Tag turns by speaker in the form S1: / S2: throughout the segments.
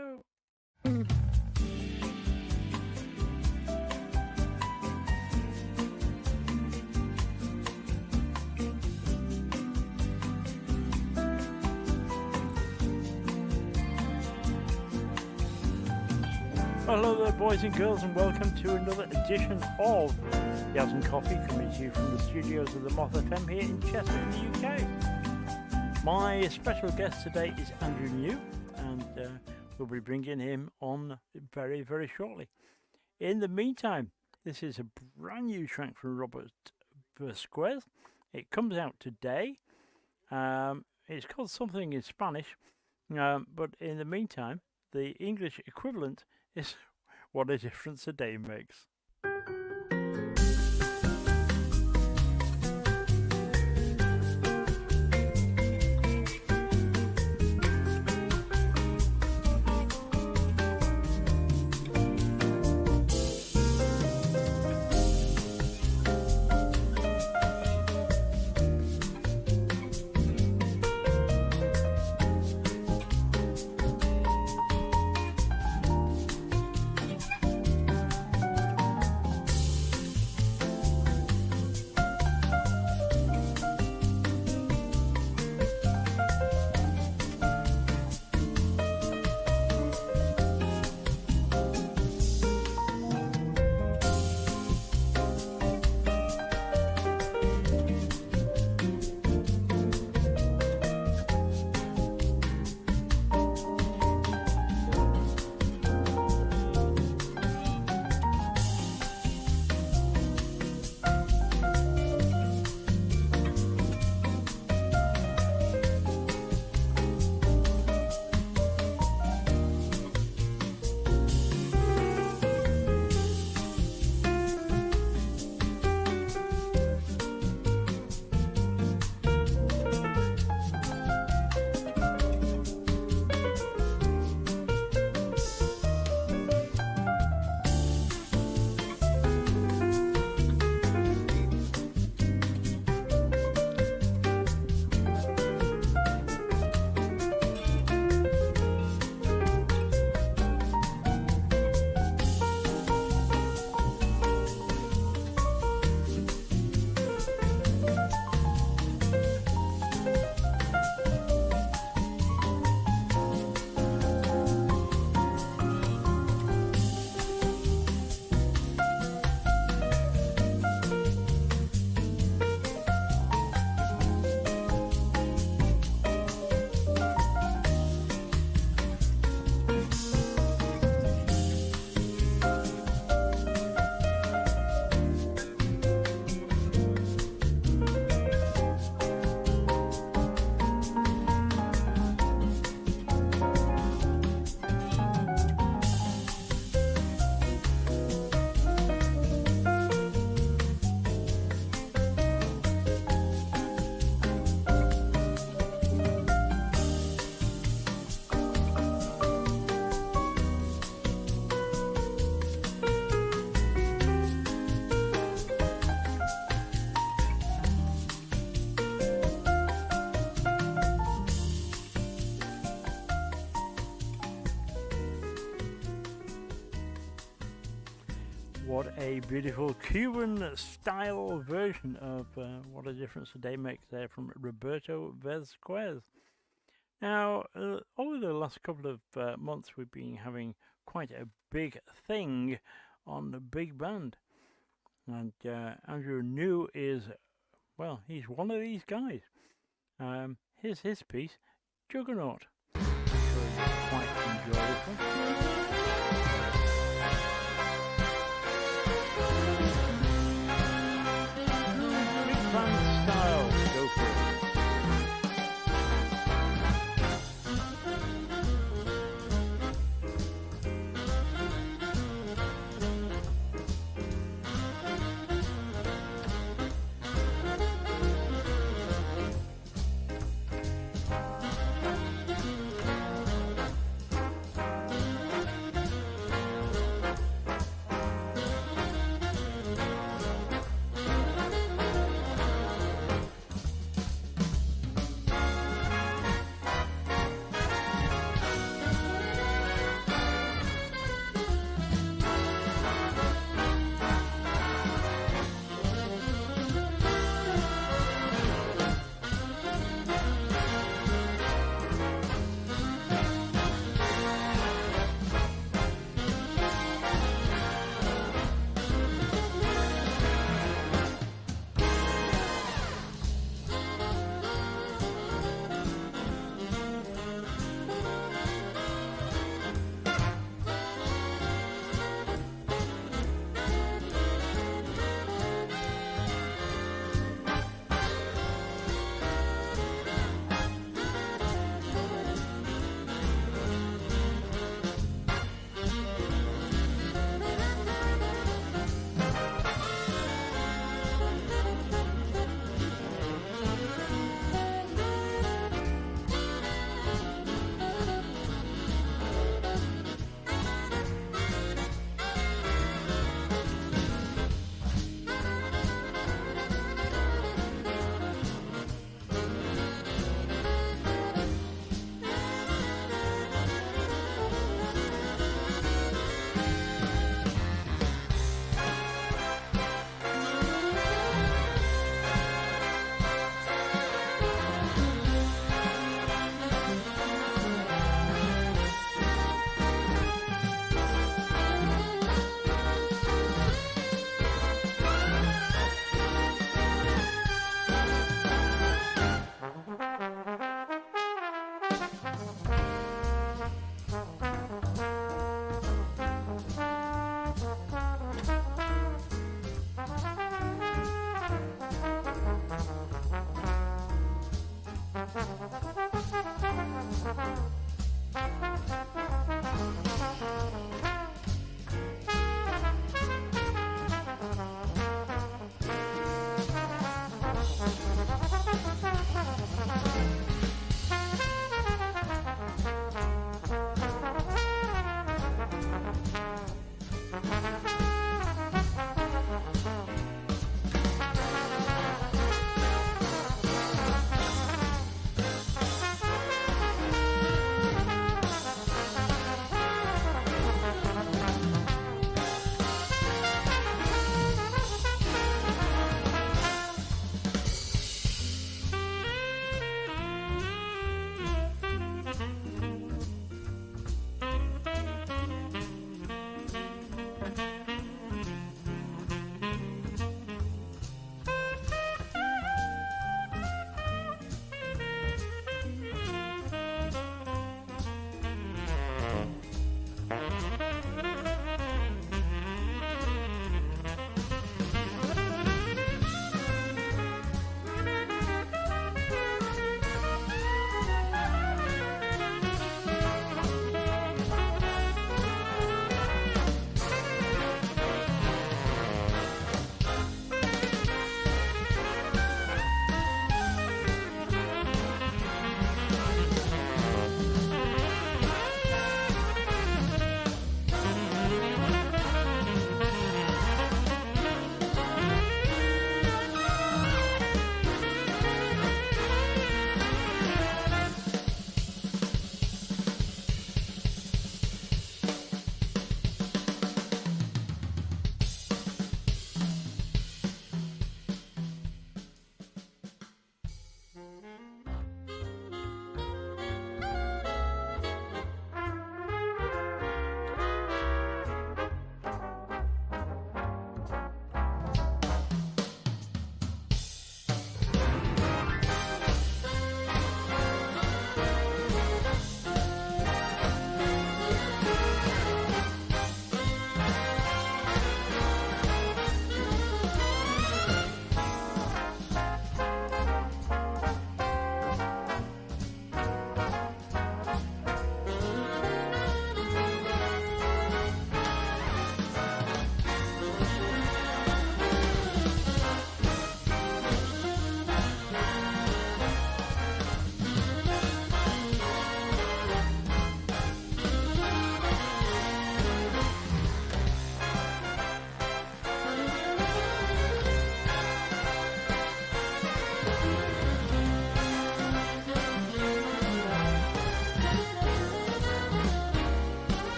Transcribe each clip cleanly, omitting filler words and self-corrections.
S1: go. Hello there, boys and girls, and welcome to another edition of Jazzand.Coffee, coming to you from the studios of the Moth FM here in Chester, in the UK. My special guest today is Andrew New, and we'll be bringing him on very, very shortly. In the meantime, this is a brand new track from Robert Vasquez. It comes out today. It's called something in Spanish, but in the meantime, the English equivalent is What a Difference a Day Makes. What a beautiful Cuban-style version of What a Difference a Day Makes there from Roberto Vasquez. Now, over the last couple of months, we've been having quite a big thing on the big band. And Andrew New is, well, he's one of these guys. Here's his piece, Juggernaut. I'm sure you'll quite enjoy this one. Band style, go for it.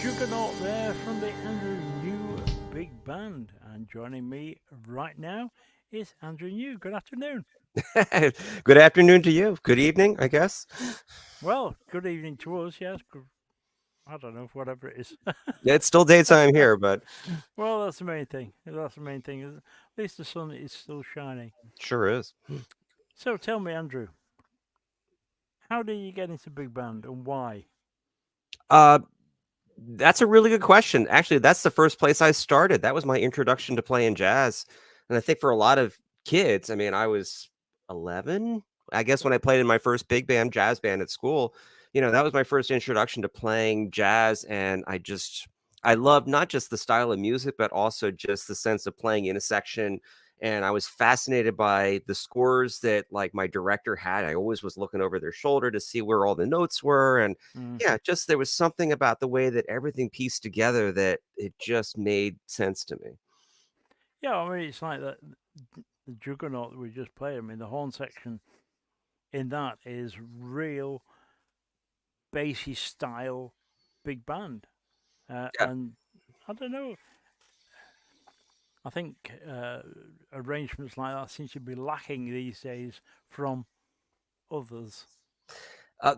S1: Juggernaut there from the Andrew New Big Band. And joining me right now is Andrew New. Good afternoon.
S2: Good afternoon to you. Good evening, I guess.
S1: Well, good evening to us, yes. I don't know, whatever it is.
S2: Yeah, it's still daytime here, but
S1: Well, that's the main thing. That's the main thing. At least the sun is still shining.
S2: sure is.
S1: So tell me, Andrew, how did you get into big band and why?
S2: Uh, that's a really good question. Actually, that's the first place I started. That was my introduction to playing jazz. And I think for a lot of kids, I mean, I was 11, I guess, when I played in my first big band, jazz band at school. That was my first introduction to playing jazz. And I loved not just the style of music, but also just the sense of playing in a section. And I was fascinated by the scores that like my director had. I always was looking over their shoulder to see where all the notes were. And
S1: Mm.
S2: yeah, just there was something about the way that everything pieced together that it just made sense to me.
S1: Yeah, I mean, it's like the Juggernaut that we just played. I mean, the horn section in that is real bassy style big band.
S2: Yeah.
S1: And I don't know, I think arrangements like that seem to be lacking these days from others.
S2: Uh,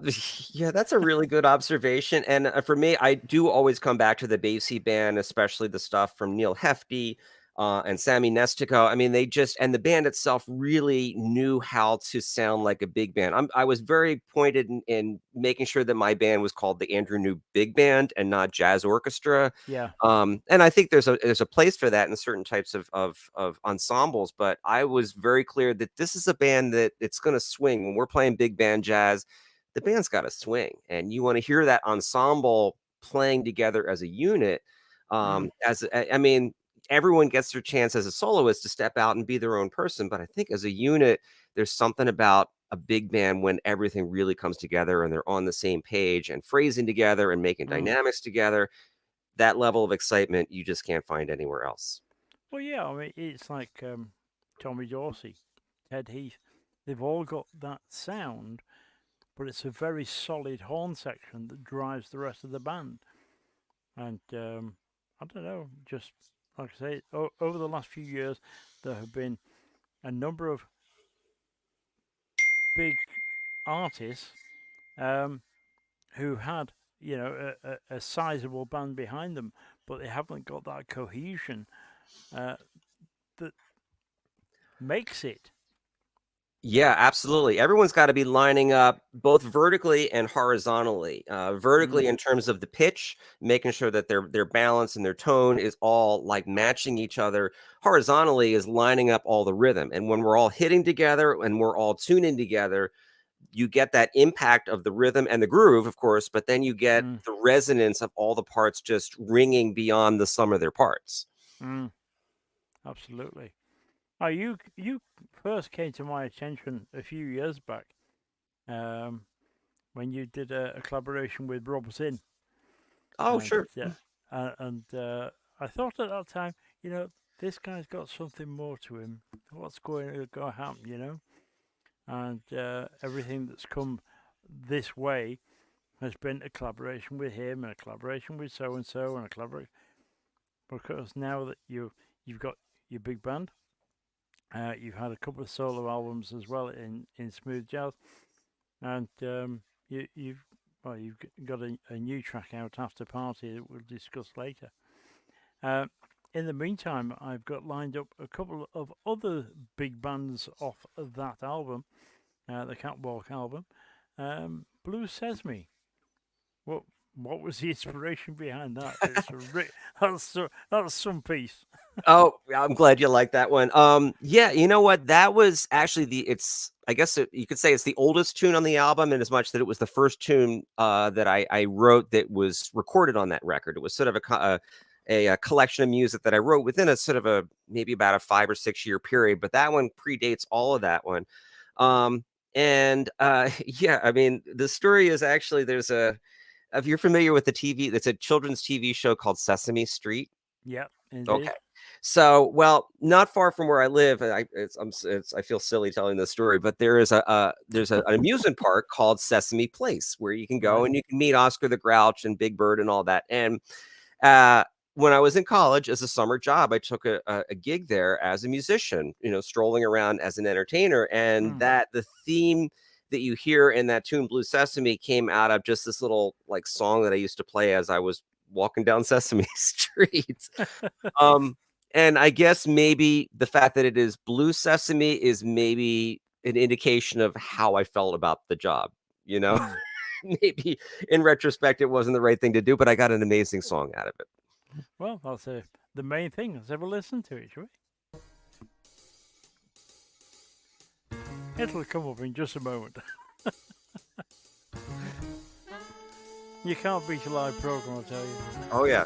S2: yeah, that's a really good observation. And for me, I do always come back to the Basie band, especially the stuff from Neil Hefti and Sammy Nestico. I mean, and the band itself really knew how to sound like a big band. I was very pointed in making sure that my band was called the Andrew New Big Band and not Jazz Orchestra.
S1: Yeah.
S2: And I think there's a place for that in certain types of ensembles. But I was very clear that this is a band that it's going to swing when we're playing big band jazz. The band's got to swing, and you want to hear that ensemble playing together as a unit.
S1: Mm.
S2: I mean, everyone gets their chance as a soloist to step out and be their own person, but I think as a unit, there's something about a big band when everything really comes together and they're on the same page and phrasing together and making
S1: Mm.
S2: dynamics together. That level of excitement you just can't find anywhere else.
S1: Well, yeah, I mean, it's like Tommy Dorsey, Ted Heath. They've all got that sound, but it's a very solid horn section that drives the rest of the band. And I don't know, just like I say, over the last few years, there have been a number of big artists um, who had, a sizable band behind them, but they haven't got that cohesion uh, that makes it.
S2: Yeah, absolutely. Everyone's got to be lining up both vertically and horizontally.
S1: Mm.
S2: Vertically in terms of the pitch, making sure that their balance and their tone is all like matching each other. Horizontally is lining up all the rhythm. And when we're all hitting together and we're all tuning together, you get that impact of the rhythm and the groove, of course, but then you get
S1: Mm.
S2: the resonance of all the parts just ringing beyond the sum of their parts.
S1: Mm. Absolutely. Oh, you first came to my attention a few years back um, when you did a collaboration with Rob Zinn,
S2: Oh,
S1: and
S2: sure.
S1: I thought at that time, this guy's got something more to him. What's going to happen, And everything that's come this way has been a collaboration with him and a collaboration with so and a collaboration. Because now that you've got your big band, you've had a couple of solo albums as well in smooth jazz, and you've got a new track out, After Party, that we'll discuss later. Uh, in the meantime, I've got lined up a couple of other big bands off of that album, the Catwalk album. Blue Sesame. What what was the inspiration behind that? That's some piece.
S2: Oh, I'm glad you like that one. Yeah, you know what? That was actually I guess you could say it's the oldest tune on the album, in as much that it was the first tune that I wrote that was recorded on that record. It was sort of a collection of music that I wrote within a sort of a maybe about a 5 or 6 year period, but that one predates all of that one. Um, and yeah, I mean, the story is actually if you're familiar with the TV, it's a children's TV show called Sesame Street.
S1: Yep,
S2: Okay.
S1: indeed.
S2: So, well, not far from where I live, and I feel silly telling this story, but there is an amusement park called Sesame Place where you can go
S1: Right.
S2: and you can meet Oscar the Grouch and Big Bird and all that. And uh, when I was in college as a summer job, I took a gig there as a musician, strolling around as an entertainer, and
S1: Mm.
S2: that the theme that you hear in that tune, Blue Sesame, came out of just this little like song that I used to play as I was walking down Sesame Street. Um, and I guess maybe the fact that it is Blue Sesame is maybe an indication of how I felt about the job, you know?
S1: Mm.
S2: Maybe in retrospect, it wasn't the right thing to do, but I got an amazing song out of it.
S1: Well, that's the main thing. Let's have a listen to it, shall we? It'll come up in just a moment. You can't beat a live program, I'll tell you.
S2: Oh, yeah.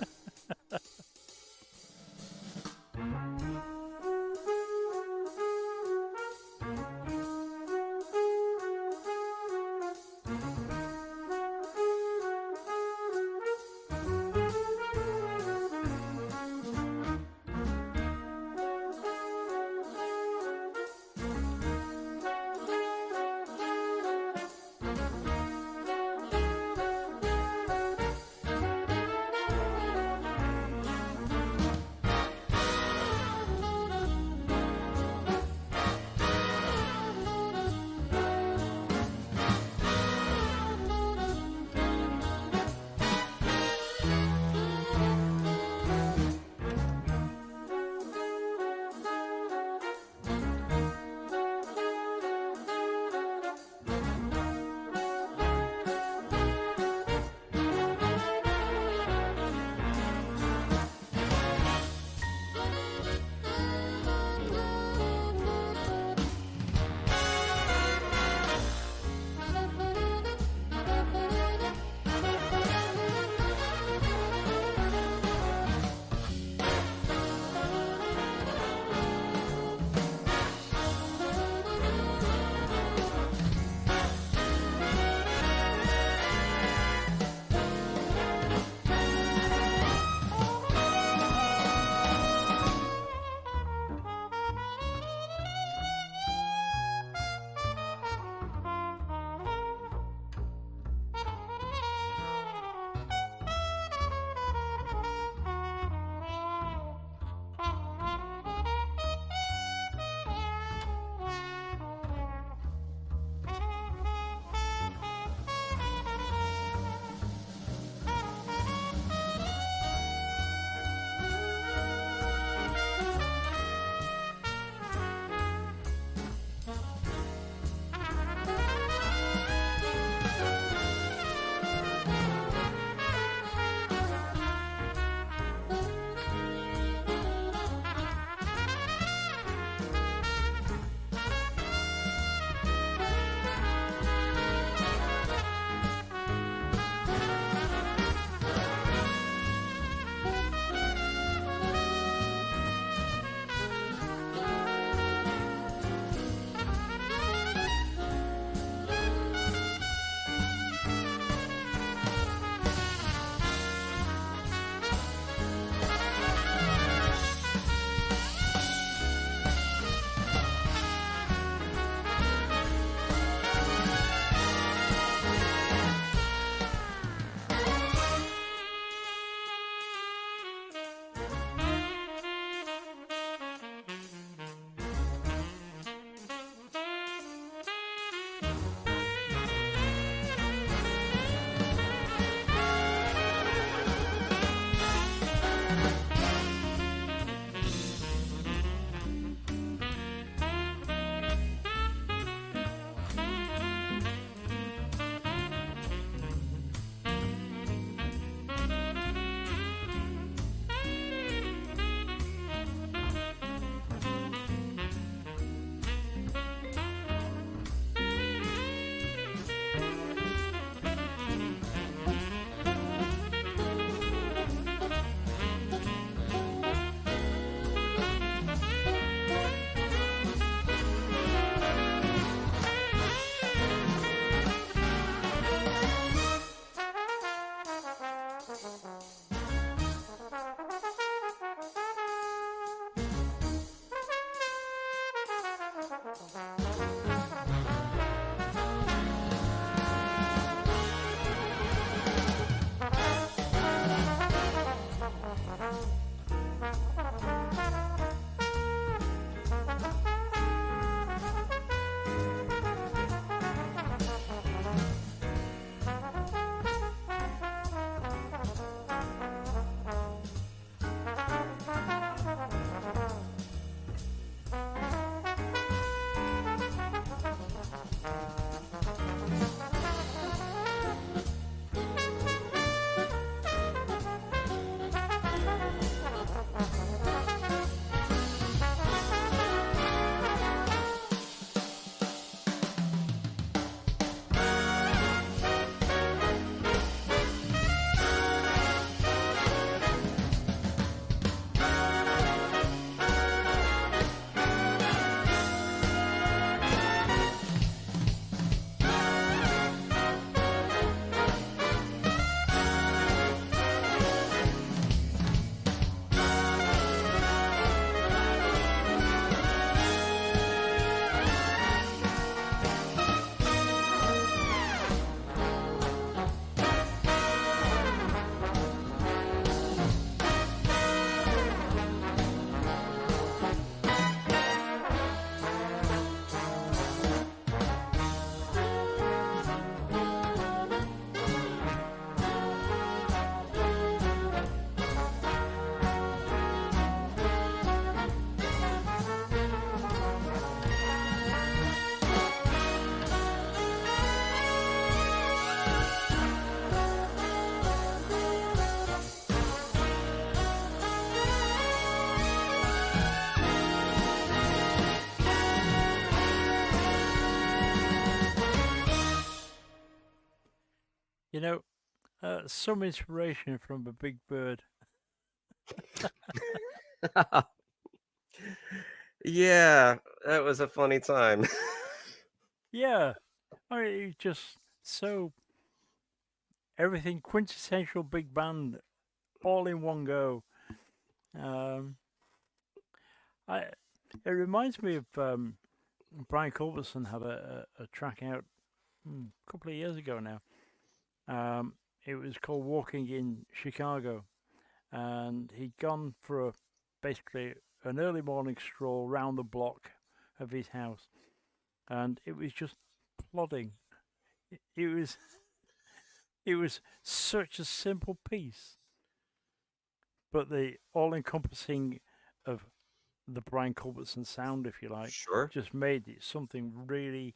S1: You know, some inspiration from a big bird.
S2: Yeah, that was a funny time.
S1: Yeah, I mean, it's just so everything quintessential big band all in one go. Um, I it reminds me of Brian Culbertson had a track out a couple of years ago now. It was called Walking in Chicago, and he'd gone for basically an early morning stroll round the block of his house, and it was just plodding. It was it was such a simple piece, but the all-encompassing of the Brian Culbertson sound, if you like,
S2: Sure.
S1: just made it something really,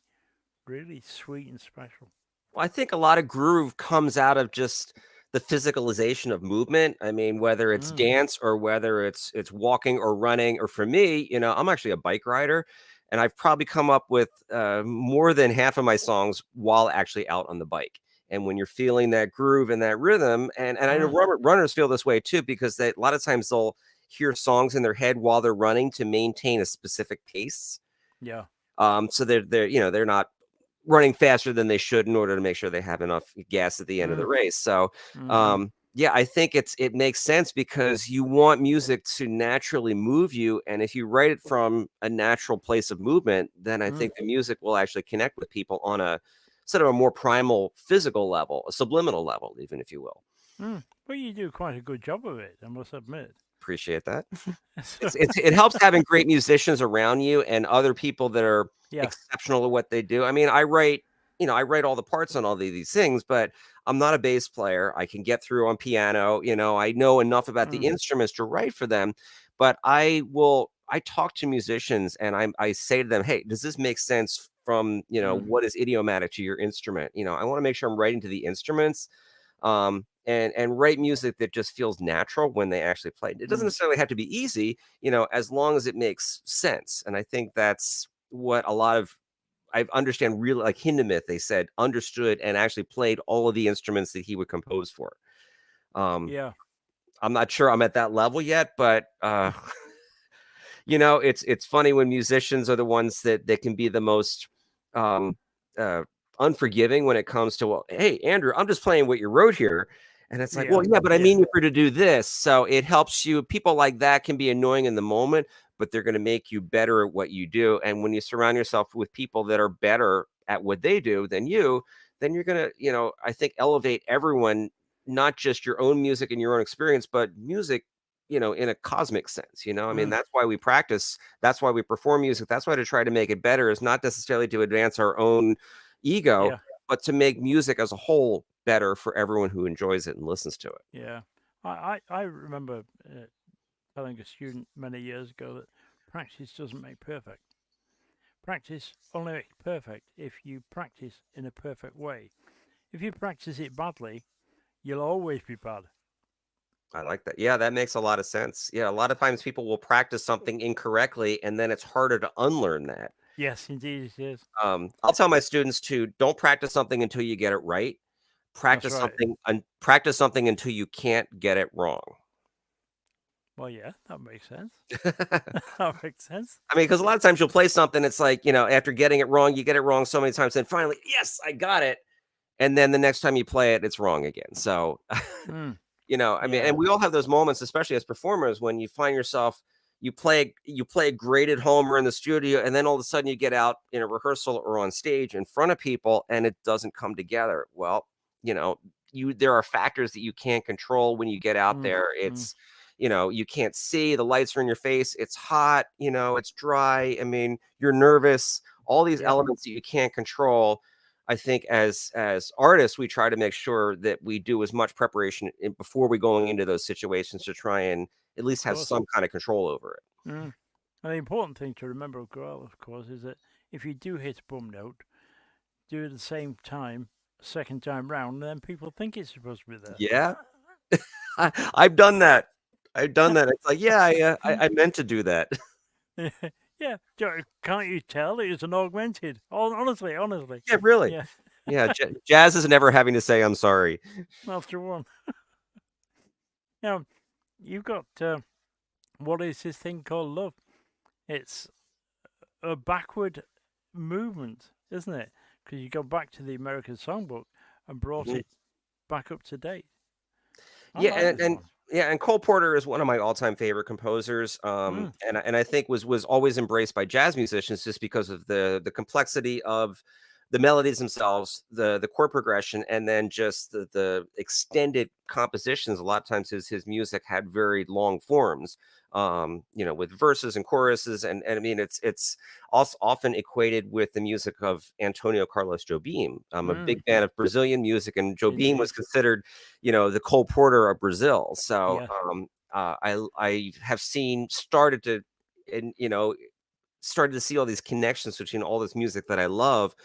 S1: really sweet and special.
S2: Well, I think a lot of groove comes out of just the physicalization of movement. I mean, whether it's
S1: Mm.
S2: dance or whether it's walking or running, or for me, I'm actually a bike rider, and I've probably come up with more than half of my songs while actually out on the bike. And when you're feeling that groove and that rhythm, and I know
S1: Mm.
S2: runners feel this way too, because a lot of times they'll hear songs in their head while they're running to maintain a specific pace.
S1: Yeah.
S2: So they're not running faster than they should in order to make sure they have enough gas at the end of the
S1: Mm.
S2: race. So,
S1: Mm-hmm.
S2: yeah, I think it makes sense because you want music to naturally move you, and if you write it from a natural place of movement, then I
S1: Mm.
S2: think the music will actually connect with people on a sort of a more primal physical level, a subliminal level, even if you will.
S1: Mm. Well, you do quite a good job of it, I must admit.
S2: Appreciate that.
S1: So,
S2: It helps having great musicians around you and other people that are
S1: yeah.
S2: exceptional at what they do. I mean, I write all the parts on all these things, but I'm not a bass player. I can get through on piano. I know enough about the
S1: Mm.
S2: instruments to write for them, but I talk to musicians and I say to them, "Hey, does this make sense from,
S1: Mm.
S2: what is idiomatic to your instrument?" I want to make sure I'm writing to the instruments, and write music that just feels natural when they actually play. It doesn't
S1: Mm.
S2: necessarily have to be easy, as long as it makes sense. And I think that's what a lot of I understand really like Hindemith, they said understood and actually played all of the instruments that he would compose for. Um,
S1: Yeah.
S2: I'm not sure I'm at that level yet, but it's funny when musicians are the ones that can be the most um uh unforgiving when it comes to, well, hey Andrew, I'm just playing what you wrote here. And it's like, well,
S1: Yeah.
S2: yeah, but I
S1: Yeah.
S2: mean you for to do this. So it helps you. People like that can be annoying in the moment, but they're going to make you better at what you do. And when you surround yourself with people that are better at what they do than you, then you're going to, I think, elevate everyone, not just your own music and your own experience, but music, in a cosmic sense. I mean,
S1: Mm.
S2: that's why we practice. That's why we perform music. That's why to try to make it better is not necessarily to advance our own ego,
S1: Yeah.
S2: but to make music as a whole better for everyone who enjoys it and listens to it.
S1: Yeah. I remember telling a student many years ago that practice doesn't make perfect. Practice only makes perfect if you practice in a perfect way. If you practice it badly, you'll always be bad.
S2: I like that. Yeah, that makes a lot of sense. Yeah, a lot of times people will practice something incorrectly, and then it's harder to unlearn that.
S1: Yes, indeed it is.
S2: I'll tell my students to don't practice something until you get it right.
S1: That's right.
S2: Practice something until you can't get it wrong.
S1: Well, yeah, that makes sense.
S2: I
S1: That makes sense.
S2: mean, because a lot of times you'll play something, it's like, after getting it wrong, you get it wrong so many times, and finally, yes, I got it. And then the next time you play it, it's wrong again. So,
S1: Mm.
S2: I mean, and
S1: Yeah.
S2: we all have those moments, especially as performers, when you find yourself, you play great at home or in the studio, and then all of a sudden you get out in a rehearsal or on stage in front of people, and it doesn't come together. Well, you know, there are factors that you can't control when you get out
S1: Mm.
S2: there.
S1: Mm.
S2: You can't see, the lights are in your face, it's hot, it's dry. I mean, you're nervous, all these
S1: Yep.
S2: elements that you can't control. I think as artists, we try to make sure that we do as much preparation before we going into those situations to try and at least
S1: Of
S2: have
S1: course.
S2: some kind of control over it.
S1: Mm. And the important thing to remember, of course, is that if you do hit a bum note, do it at the same time, second time round, and then people think it's supposed to be
S2: Yeah, I've done that. I've done that. It's like, yeah, I meant to do that.
S1: there. Yeah. Can't you tell it was an augmented? Honestly.
S2: Yeah, really.
S1: Yeah.
S2: Yeah, jazz is never having to say I'm sorry.
S1: After one. Now, you've got what is this thing called love? It's a backward movement, isn't it? Because you go back to the American Songbook and brought
S2: Mhm.
S1: it back up to date. I
S2: Yeah,
S1: like this one.
S2: yeah, and Cole Porter is one of my all-time favorite composers.
S1: Mm,
S2: And I think was always embraced by jazz musicians just because of the complexity of the melodies themselves, the chord progression, and then just the extended compositions. A lot of times his music had very long forms, with verses and choruses, and I mean it's also often equated with the music of Antonio Carlos Jobim. I'm a big fan of Brazilian music, and Jobim was
S1: indeed.
S2: considered the Cole Porter of Brazil. So
S1: Yes.
S2: I have seen and started to see all these connections between all this music that I love.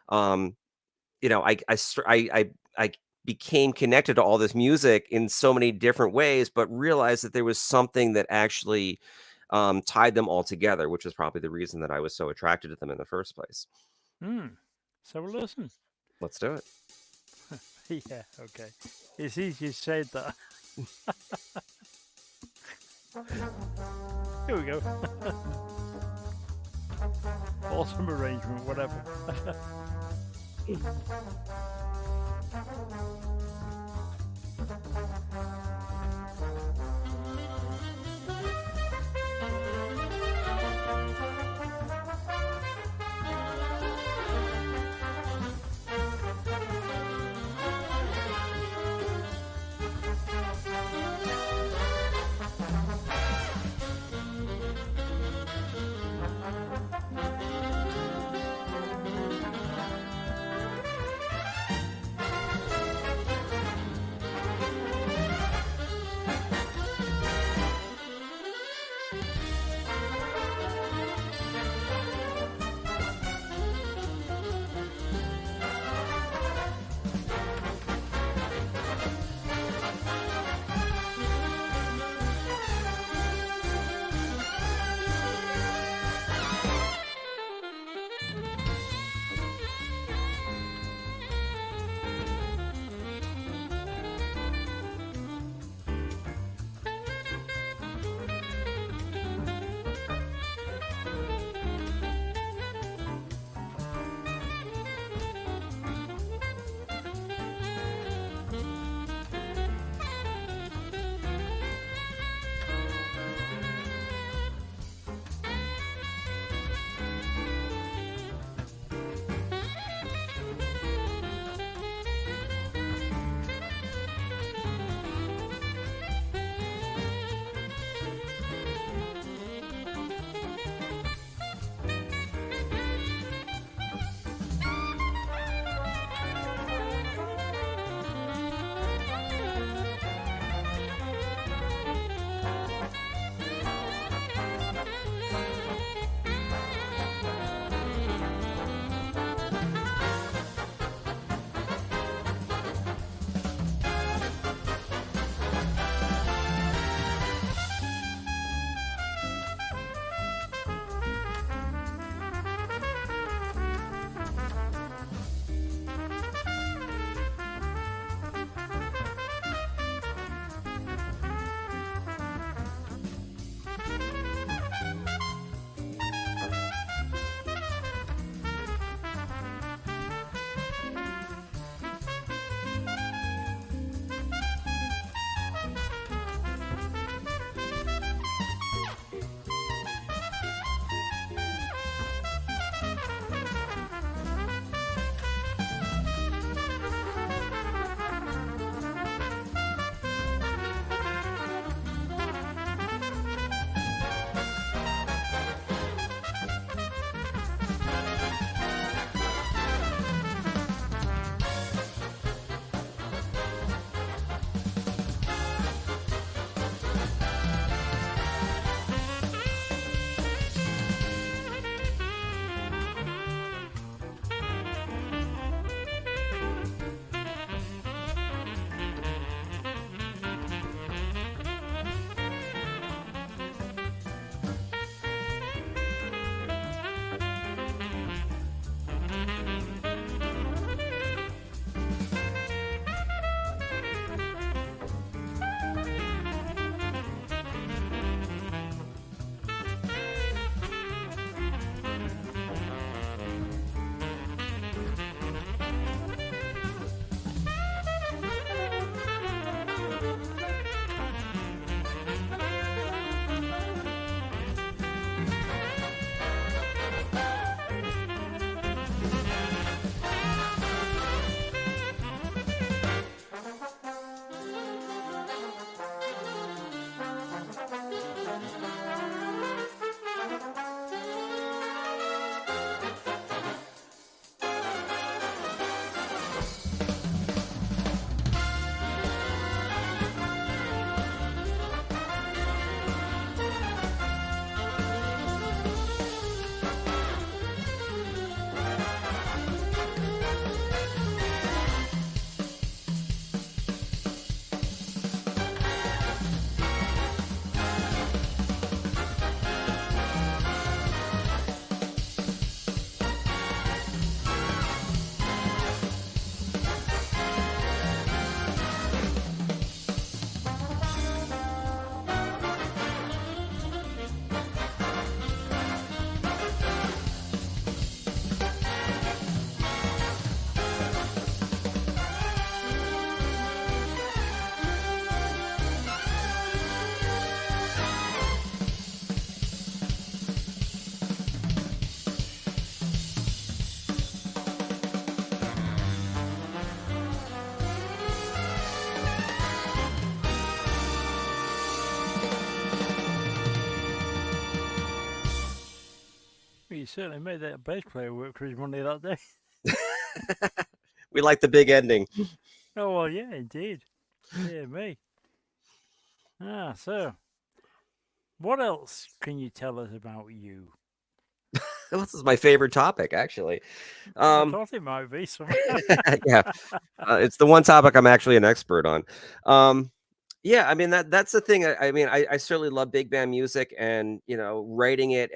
S2: Um, I became connected to all this music in so many different ways, but realized that there was something that actually tied them all together, which is probably the reason that I was so attracted to them in the first place.
S1: So listen.
S2: Let's do it.
S1: Yeah, okay. It's easy to say that. Here we go. Awesome arrangement, whatever. certainly made that bass player work for his money that day.
S2: We like the big ending.
S1: Oh, well, yeah, indeed. Dear me. So, what else can you tell us about you?
S2: This is my favorite topic, actually.
S1: I
S2: Um,
S1: thought it might be some.
S2: yeah, it's the one topic I'm actually an expert on. Um, yeah, I mean that's the thing. I mean, I certainly love big band music and writing it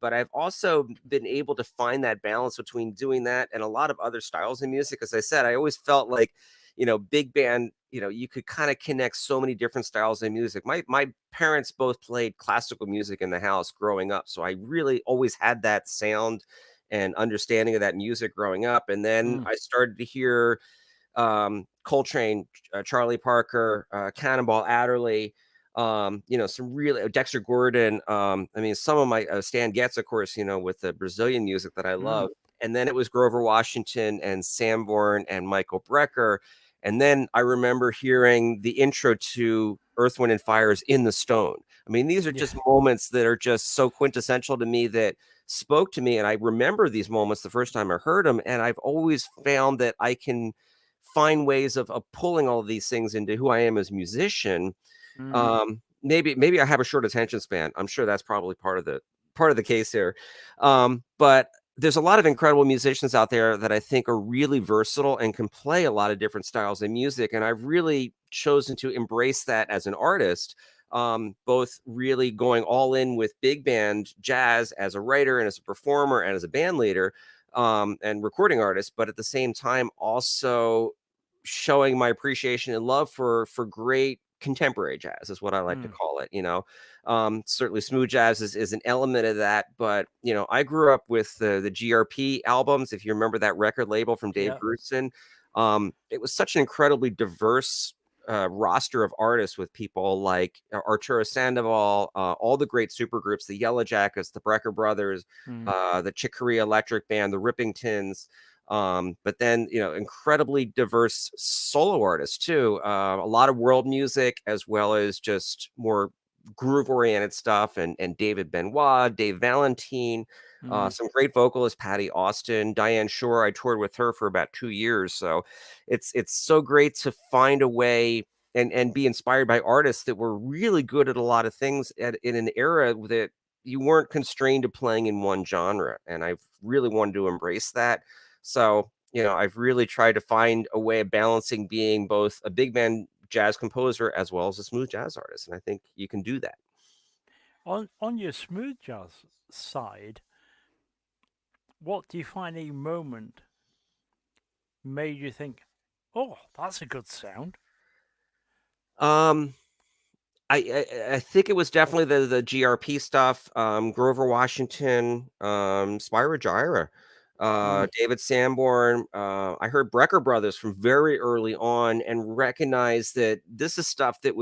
S2: but I've also been able to find that balance between doing that and a lot of other styles of music. As I said, I always felt like big band, you could kind of connect so many different styles of music. My parents both played classical music in the house growing up, so I really always had that sound and understanding of that music growing up. And then
S1: Mm,
S2: I started to hear Coltrane, Charlie Parker, Cannonball Adderley, some really Dexter Gordon. I mean, some of my Stan Getz, of course, with the Brazilian music that I
S1: mm,
S2: love. And then it was Grover Washington and Sanborn and Michael Brecker. And then I remember hearing the intro to Earth, Wind, and Fire's In the Stone. I mean, these are
S1: yeah.
S2: just moments that are just so quintessential to me that spoke to me. And I remember these moments the first time I heard them. And I've always found that I can find ways of pulling all of these things into who I am as a musician.
S1: Mm,
S2: Maybe I have a short attention span. I'm sure that's probably part of the case here. But there's a lot of incredible musicians out there that I think are really versatile and can play a lot of different styles of music. And I've really chosen to embrace that as an artist. Both really going all in with big band jazz as a writer and as a performer and as a band leader, and recording artist, but at the same time also showing my appreciation and love for great contemporary jazz is what I like to
S1: mm,
S2: call it. Certainly smooth jazz is an element of that, but I grew up with the GRP albums. If you remember that record label from Dave
S1: yeah.
S2: Grusin, it was such an incredibly diverse roster of artists with people like Arturo Sandoval, all the great supergroups, the Yellow Jackets, the Brecker Brothers,
S1: Mm,
S2: the Chick Corea Electric Band, the Rippingtons. But then, incredibly diverse solo artists too. A lot of world music as well as just more groove oriented stuff. And David Benoit, Dave Valentine,
S1: mm.
S2: some great vocalists, Patty Austin, Diane Shore. I toured with her for about 2 years. So it's so great to find a way and be inspired by artists that were really good at a lot of things in an era that you weren't constrained to playing in one genre. And I've really wanted to embrace that. So, I've really tried to find a way of balancing being both a big band jazz composer as well as a smooth jazz artist. And I think you can do that.
S1: On your smooth jazz side, what defining moment made you think, "Oh, that's a good sound"?
S2: Um, I think it was definitely the GRP stuff, Grover Washington, Spyro Gyra,
S1: Mm,
S2: David Sanborn. I heard Brecker Brothers from very early on and recognized that this is stuff that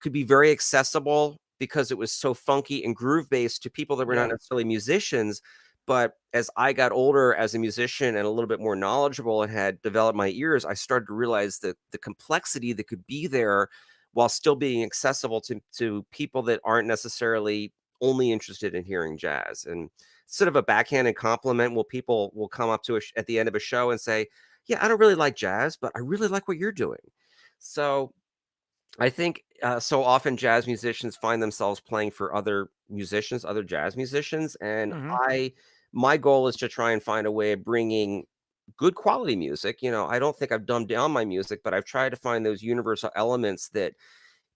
S2: could be very accessible because it was so funky and groove based to people that were not
S1: yeah.
S2: necessarily musicians. But as I got older as a musician and a little bit more knowledgeable and had developed my ears, I started to realize that the complexity that could be there while still being accessible to people that aren't necessarily only interested in hearing jazz. And sort of a backhanded compliment, people will come up to at the end of a show and say, "Yeah, I don't really like jazz, but I really like what you're doing." So I think so often jazz musicians find themselves playing for other musicians, other jazz musicians, and
S1: Hmm.
S2: my goal is to try and find a way of bringing good quality music. I don't think I've dumbed down my music, but I've tried to find those universal elements that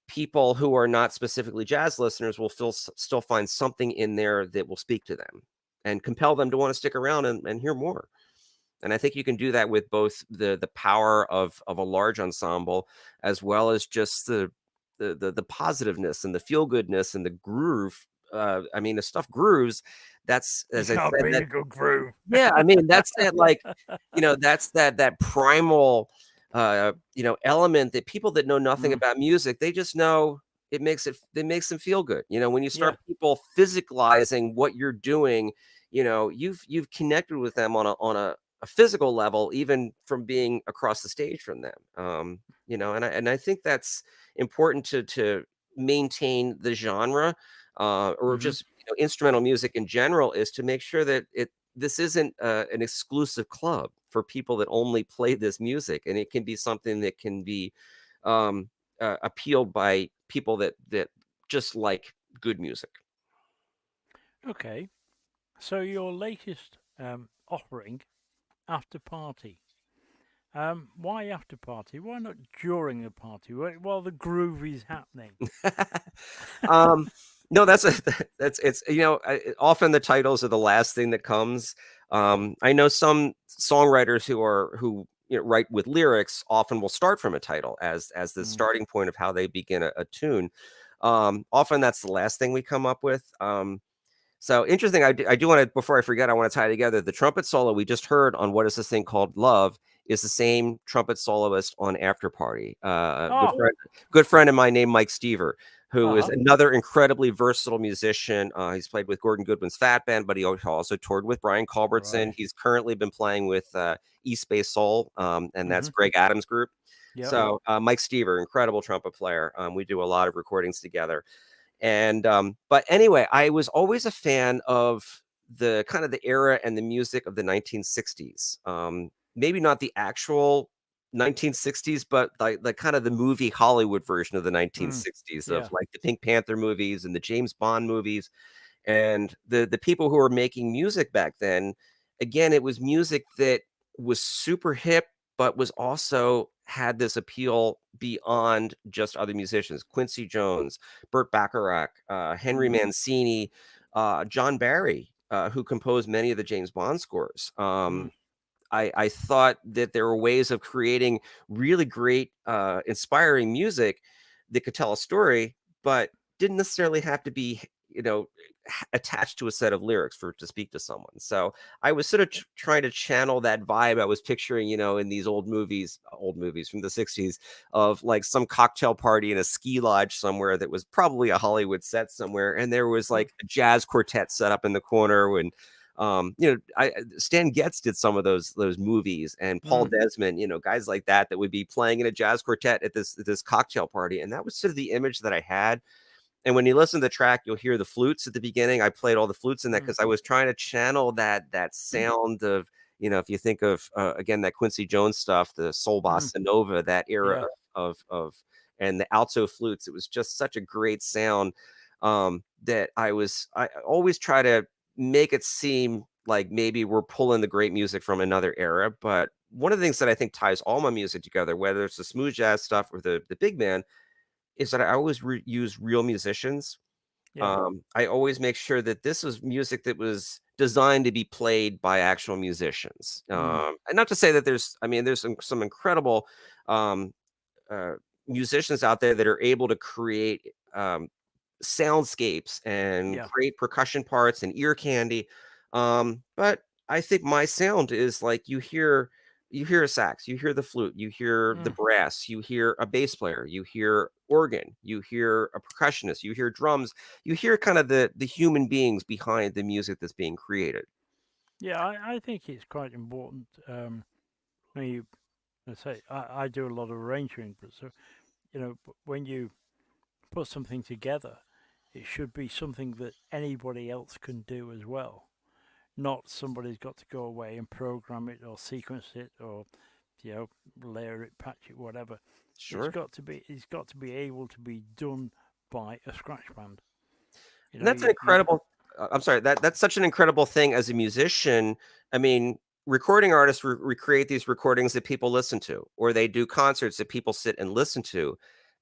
S2: people who are not specifically jazz listeners will still find something in there that will speak to them and compel them to want to stick around and hear more. And I think you can do that with both the power of a large ensemble as well as just the positiveness and the feel goodness and the groove. I mean, the stuff grooves. That's, as
S1: It's
S2: I
S1: got to
S2: said,
S1: be
S2: that
S1: a good groove.
S2: yeah, I mean, that's that like, that's that primal element that people that know nothing
S1: Mm,
S2: about music, they just know it makes them feel good. When you
S1: yeah.
S2: start people physicalizing what you're doing, you've connected with them on a physical level, even from being across the stage from them. And I think that's important to maintain the genre, or
S1: Hmm.
S2: just instrumental music in general is to make sure that this isn't an exclusive club for people that only play this music, and it can be something that can be um, appealed by people that just like good music.
S1: Okay. So your latest offering, After Party. Why after party? Why not during the party while the groove is happening?
S2: um, no, that's a, that's it's often the titles are the last thing that comes. I know some songwriters who write with lyrics often will start from a title as the
S1: Mm.
S2: starting point of how they begin a tune. Often that's the last thing we come up with. So interesting. I do want to, before I forget, I want to tie together the trumpet solo we just heard on What Is This Thing Called Love is the same trumpet soloist on After Party.
S1: Oh,
S2: Good friend of mine named Mike Stever, who is
S1: uh-huh.
S2: another incredibly versatile musician. He's played with Gordon Goodwin's Fat Band, but he also toured with Brian Culbertson.
S1: Right.
S2: He's currently been playing with East Bay Soul, and that's
S1: Mm-hmm.
S2: Greg Adams' group.
S1: Yep.
S2: So Mike Stever, incredible trumpet player. We do a lot of recordings together. And but anyway, I was always a fan of the kind of the era and the music of the 1960s. Maybe not the actual 1960s, but like kind of the movie Hollywood version of the
S1: Mm.
S2: 1960s of
S1: Yeah.
S2: like the Pink Panther movies and the James Bond movies. And the people who were making music back then, again, it was music that was super hip, but was also had this appeal beyond just other musicians. Quincy Jones, Burt Bacharach, Henry
S1: Mm.
S2: Mancini, John Barry, who composed many of the James Bond scores.
S1: Mm.
S2: I thought that there were ways of creating really great, inspiring music that could tell a story, but didn't necessarily have to be, attached to a set of lyrics for it to speak to someone. So I was sort of trying to channel that vibe I was picturing, in these old movies from the 60s of like some cocktail party in a ski lodge somewhere that was probably a Hollywood set somewhere. And there was
S1: Mm.
S2: like a jazz quartet set up in the corner and Stan Getz did some of those movies, and Paul
S1: Mm.
S2: Desmond, guys like that would be playing in a jazz quartet at this cocktail party, and that was sort of the image that I had. And when you listen to the track, you'll hear the flutes at the beginning. I played all the flutes in that
S1: Mm.
S2: because I was trying to channel that sound of, if you think of again that Quincy Jones stuff, the soul
S1: Mm.
S2: bossa nova, that era
S1: Yeah.
S2: of and the alto flutes. It was just such a great sound that I always try to make it seem like maybe we're pulling the great music from another era. But one of the things that I think ties all my music together, whether it's the smooth jazz stuff or the big band, is that I always use real musicians.
S1: Yeah.
S2: I always make sure that this was music that was designed to be played by actual musicians.
S1: Mm.
S2: And not to say that there's some incredible um, uh, musicians out there that are able to create soundscapes and
S1: Yeah.
S2: create percussion parts and ear candy. But I think my sound is like you hear a sax, you hear the flute, you hear the
S1: Mm.
S2: brass, you hear a bass player, you hear organ, you hear a percussionist, you hear drums, you hear kind of the human beings behind the music that's being created.
S1: Yeah. I think it's quite important. When you, let's say, I do a lot of arranging, but so when you put something together, it should be something that anybody else can do as well. Not somebody's got to go away and program it or sequence it or you know layer it, patch it, whatever.
S2: Sure.
S1: It's got to be able to be done by a scratch band. You
S2: And
S1: know,
S2: that's an
S1: you
S2: incredible I'm sorry, that's such an incredible thing as a musician. I mean, recording artists recreate these recordings that people listen to, or they do concerts that people sit and listen to.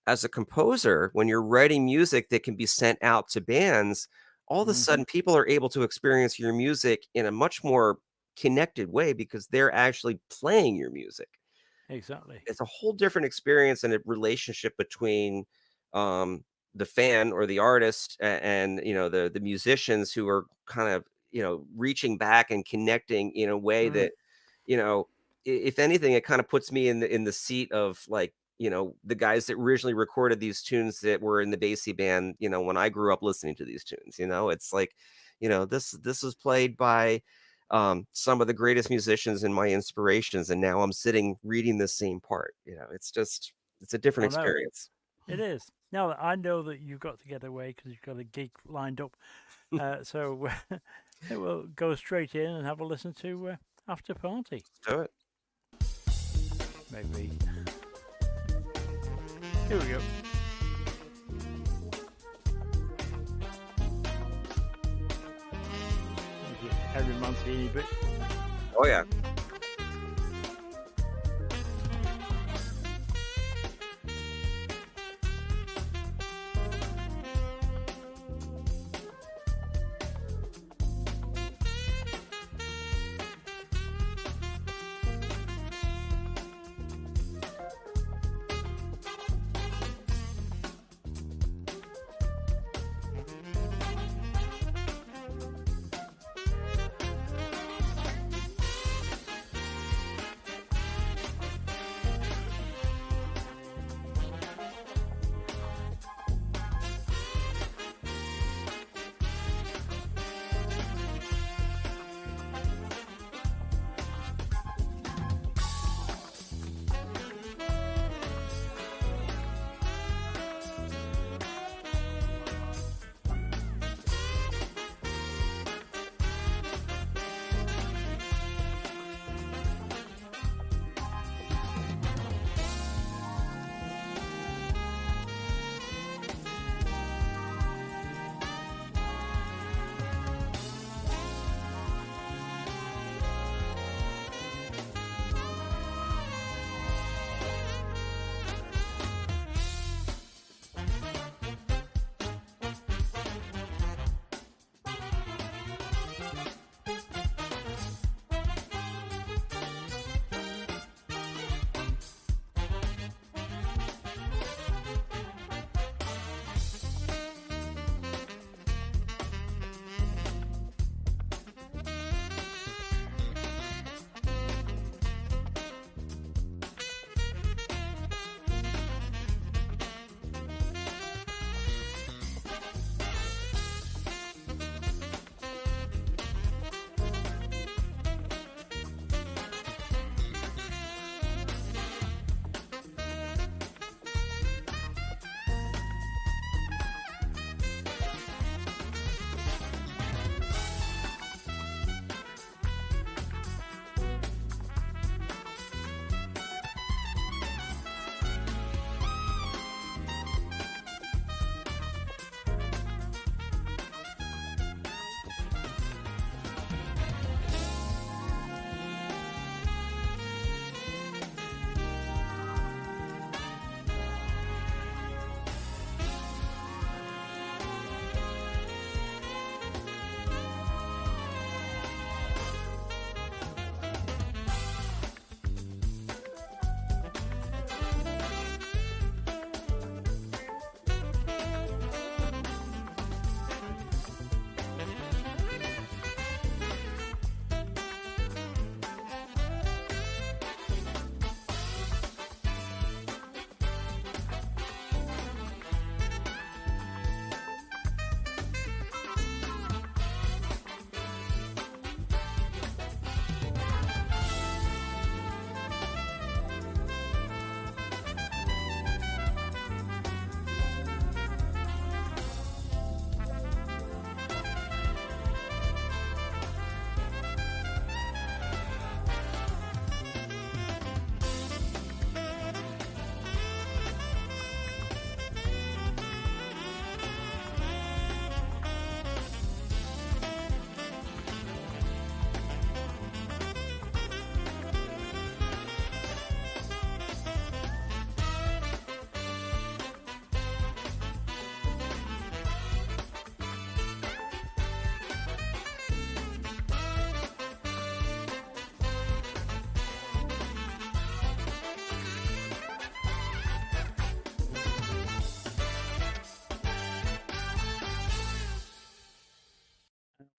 S2: As a composer, when you're writing music that can be sent out to bands, all of a
S1: mm,
S2: sudden people are able to experience your music in a much more connected way because they're actually playing your music.
S1: exactly.
S2: It's a whole different experience and a relationship between um, the fan or the artist and the musicians who are kind of reaching back and connecting in a way
S1: Mm,
S2: that you know if anything it kind of puts me in the seat of like the guys that originally recorded these tunes that were in the Basie band when I grew up listening to these tunes. It's like this was played by some of the greatest musicians and my inspirations, and now I'm sitting reading the same part. It's a different
S1: I know
S2: experience.
S1: it is. Now I know that you've got to get away because you've got a gig lined up, so we'll go straight in and have a listen to After Party.
S2: Do it.
S1: Maybe. Here we go. Every month, bit.
S2: Oh yeah.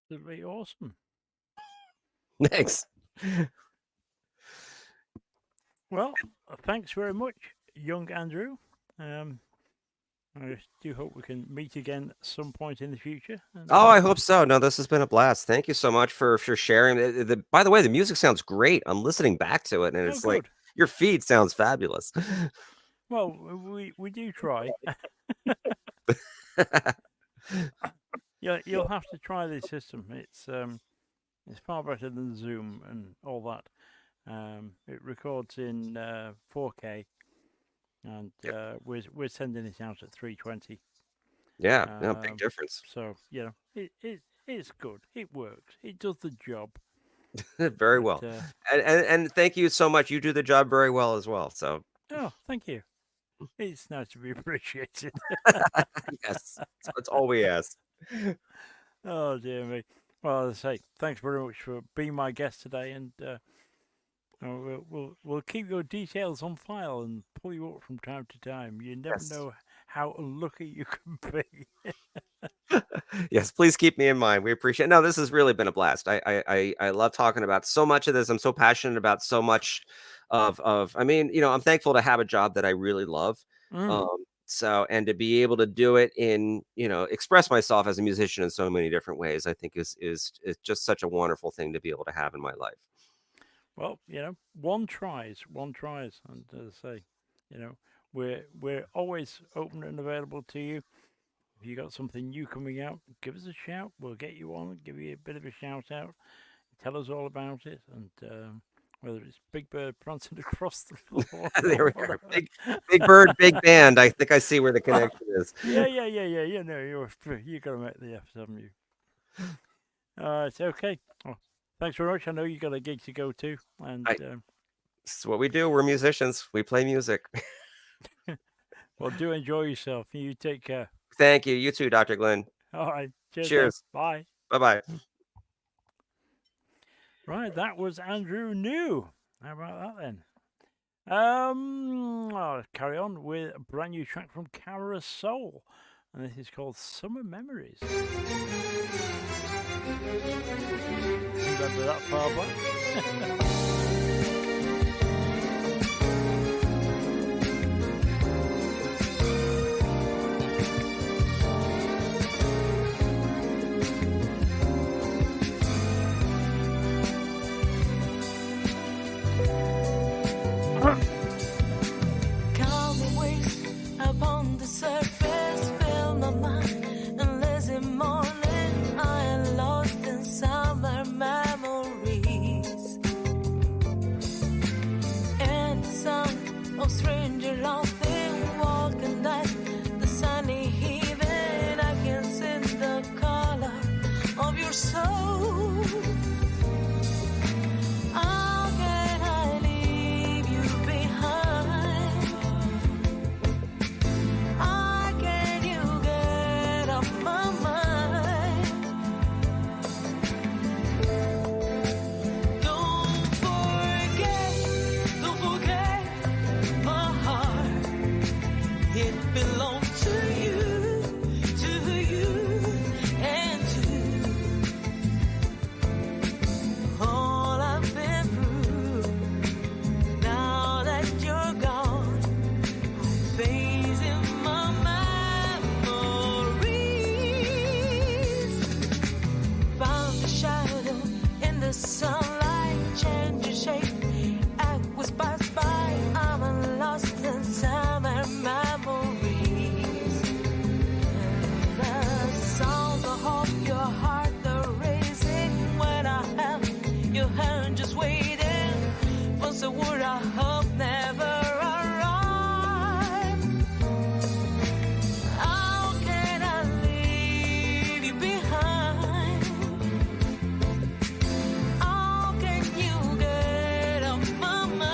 S1: Absolutely awesome.
S2: Thanks.
S1: Well, thanks very much, young Andrew. I do hope we can meet again at some point in the future.
S2: Oh, I hope so. No, this has been a blast. Thank you so much for sharing. By the way, the music sounds great. I'm listening back to it, and it's like
S1: good.
S2: your feed sounds fabulous.
S1: Well, we do try. You'll have to try this system. It's far better than Zoom and all that. It records in 4K, and we're sending it out at 320.
S2: Yeah, no, big difference.
S1: So it's good. It works. It does the job.
S2: Very well. And thank you so much. You do the job very well as well. So
S1: thank you. It's nice to be appreciated.
S2: Yes, that's all we ask.
S1: Oh dear me. Well, as I say, thanks very much for being my guest today, and we'll keep your details on file and pull you up from time to time. You never know how unlucky you can be.
S2: Yes, please keep me in mind. We appreciate it. No, this has really been a blast. I love talking about so much of this. I'm so passionate about so much of I mean, I'm thankful to have a job that I really love. So, and to be able to do it in, express myself as a musician in so many different ways, I think is just such a wonderful thing to be able to have in my life.
S1: Well, one tries, and as I say, we're always open and available to you. If you got something new coming out, give us a shout. We'll get you on, give you a bit of a shout out, tell us all about it, and whether it's Big Bird prancing across the floor.
S2: There we are. Big Bird, big band. I think I see where the connection is.
S1: Yeah. You got to make the F's, haven't you? It's okay. Well, thanks very much. I know you got a gig to go to, and
S2: this is what we do. We're musicians. We play music.
S1: Well, do enjoy yourself. You take care.
S2: Thank you. You too, Dr. Glenn.
S1: All right.
S2: Cheers.
S1: Bye.
S2: Bye-bye.
S1: Right, that was Andrew New. How about that then? I'll carry on with a brand new track from Cara Soul, and this is called Summer Memories. Remember that far back?
S3: Upon the surface, fill my mind, and lazy morning, I am lost in summer memories. And the sound of stranger laughing, walking night, the sunny evening, I can see the color of your soul. How can I leave you behind? How can you get off my mind? Don't forget my heart. It belongs to you, and to all I've been through. Now that you're gone, facing my memories. Found a shadow in the sunlight, change your shape, I was passed by. I'm lost in summer memories. And the sounds of your heart, the racing when I have your hand just waiting for the word I hope never arrive. How can I leave you behind? How can you get off my mind?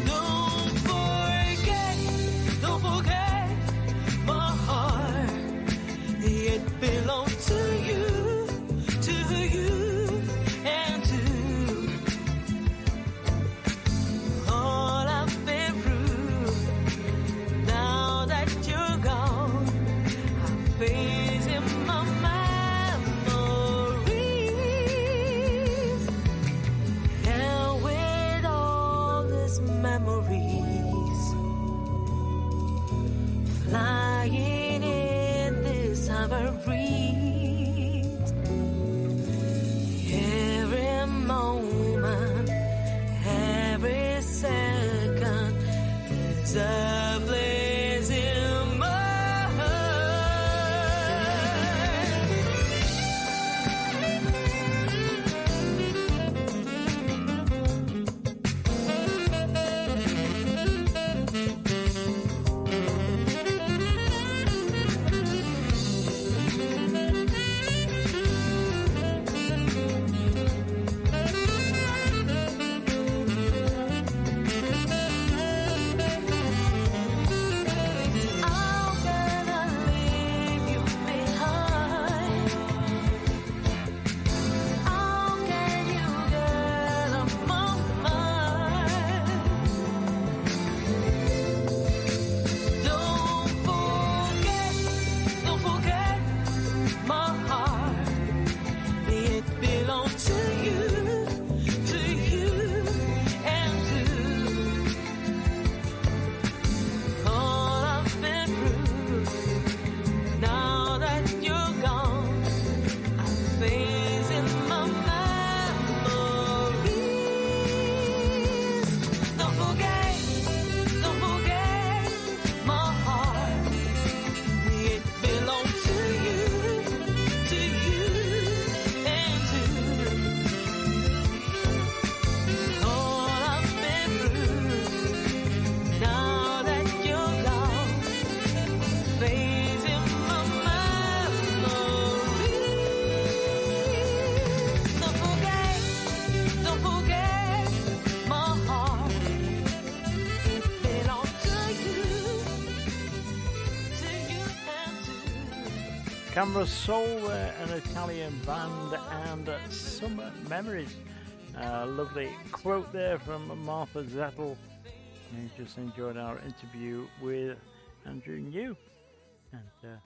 S3: Don't forget my heart. It belongs to you, and to all I've been through. Now that you're gone, I'm facing my memories. And with all these memories, flying in this summer breeze, every moment fire blazing my
S1: Camera Soul, an Italian band, and Summer Memories. Lovely quote there from Martha Zettel. I just enjoyed our interview with Andrew New, and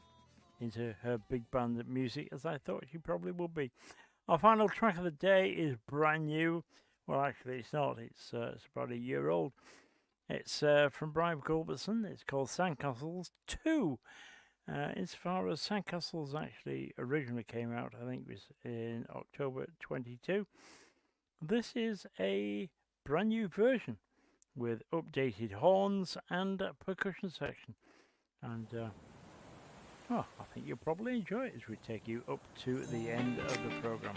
S1: into her big band music, as I thought she probably would be. Our final track of the day is brand new. Well, actually, it's not. It's about a year old. It's from Brian Culbertson. It's called Sandcastles 2. Insofar as Sandcastles actually originally came out, I think it was in October 22. This is a brand new version with updated horns and percussion section. And, I think you'll probably enjoy it as we take you up to the end of the program.